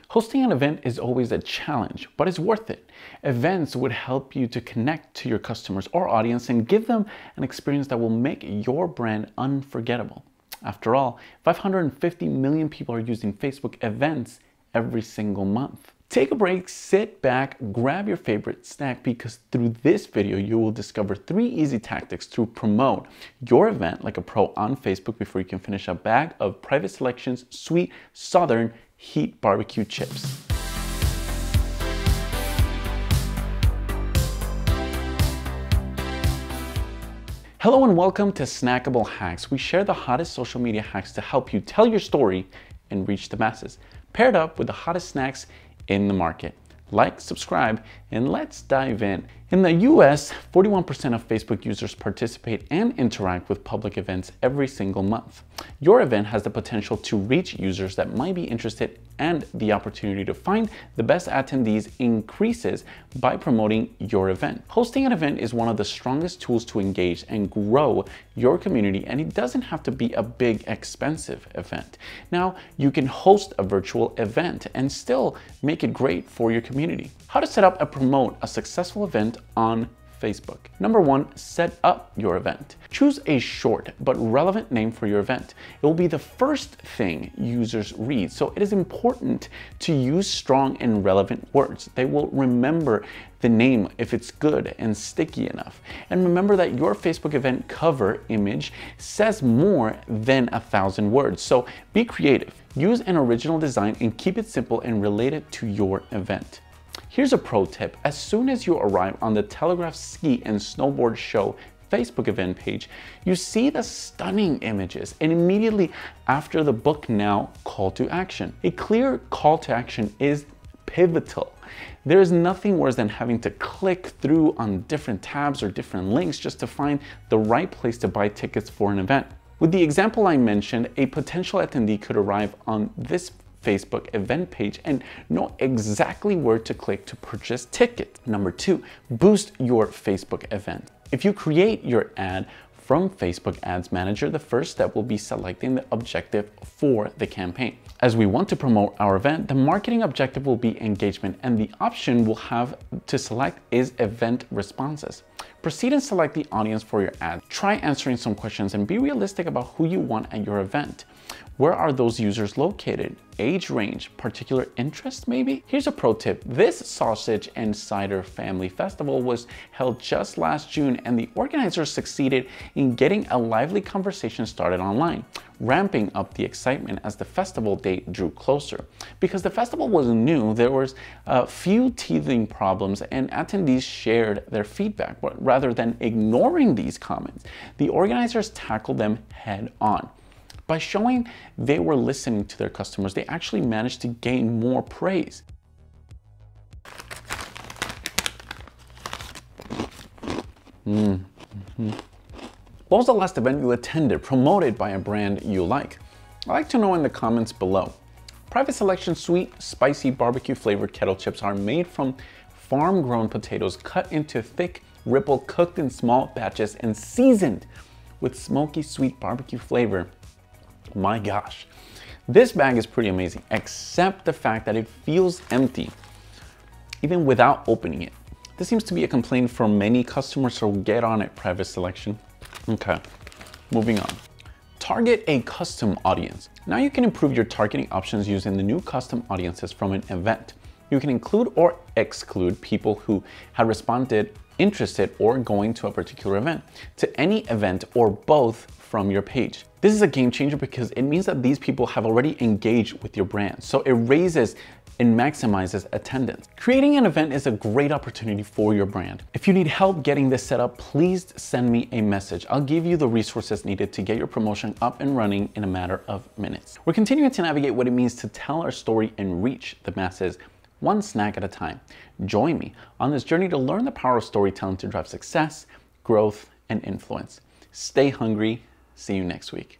Hosting an event is always a challenge, but it's worth it. Events would help you to connect to your customers or audience and give them an experience that will make your brand unforgettable. After all, 550 million people are using Facebook events every single month. Take a break, sit back, grab your favorite snack, because through this video, you will discover 3 easy tactics to promote your event like a pro on Facebook before you can finish a bag of Private Selection's sweet Southern heat barbecue chips. Hello and welcome to Snackable Hacks. We share the hottest social media hacks to help you tell your story and reach the masses, paired up with the hottest snacks in the market. Like, subscribe, and let's dive in. In the US, 41% of Facebook users participate and interact with public events every single month. Your event has the potential to reach users that might be interested, and the opportunity to find the best attendees increases by promoting your event. Hosting an event is one of the strongest tools to engage and grow your community, and it doesn't have to be a big, expensive event. Now, you can host a virtual event and still make it great for your community. How to set up and promote a successful event on Facebook. Number 1, set up your event. Choose a short but relevant name for your event. It will be the first thing users read, so it is important to use strong and relevant words. They will remember the name if it's good and sticky enough. And remember that your Facebook event cover image says more than 1,000 words, so be creative. Use an original design and keep it simple and related to your event. Here's a pro tip. As soon as you arrive on the Telegraph Ski and Snowboard Show Facebook event page, you see the stunning images, and immediately after the book now call to action. A clear call to action is pivotal. There is nothing worse than having to click through on different tabs or different links just to find the right place to buy tickets for an event. With the example I mentioned, a potential attendee could arrive on this Facebook event page and know exactly where to click to purchase tickets. Number 2, boost your Facebook event. If you create your ad from Facebook Ads Manager, the first step will be selecting the objective for the campaign. As we want to promote our event, the marketing objective will be engagement, and the option we'll have to select is event responses. Proceed and select the audience for your ad. Try answering some questions and be realistic about who you want at your event. Where are those users located? Age range, particular interest maybe? Here's a pro tip. This Sausage and Cider Family Festival was held just last June, and the organizers succeeded in getting a lively conversation started online, ramping up the excitement as the festival date drew closer. Because the festival was new, there was a few teething problems, and attendees shared their feedback. But rather than ignoring these comments, the organizers tackled them head on. By showing they were listening to their customers, they actually managed to gain more praise. What was the last event you attended promoted by a brand you like? I'd like to know in the comments below. Private Selection sweet, spicy barbecue flavored kettle chips are made from farm-grown potatoes cut into thick ripple, cooked in small batches, and seasoned with smoky sweet barbecue flavor. My gosh, this bag is pretty amazing, except the fact that it feels empty, even without opening it. This seems to be a complaint from many customers, so get on it, Private Selection. Okay, moving on. Target a custom audience. Now you can improve your targeting options using the new custom audiences from an event. You can include or exclude people who had responded, interested, or going to a particular event, to any event or both from your page. This is a game changer because it means that these people have already engaged with your brand, so it raises and maximizes attendance. Creating an event is a great opportunity for your brand. If you need help getting this set up, please send me a message. I'll give you the resources needed to get your promotion up and running in a matter of minutes. We're continuing to navigate what it means to tell our story and reach the masses, one snack at a time. Join me on this journey to learn the power of storytelling to drive success, growth, and influence. Stay hungry. See you next week.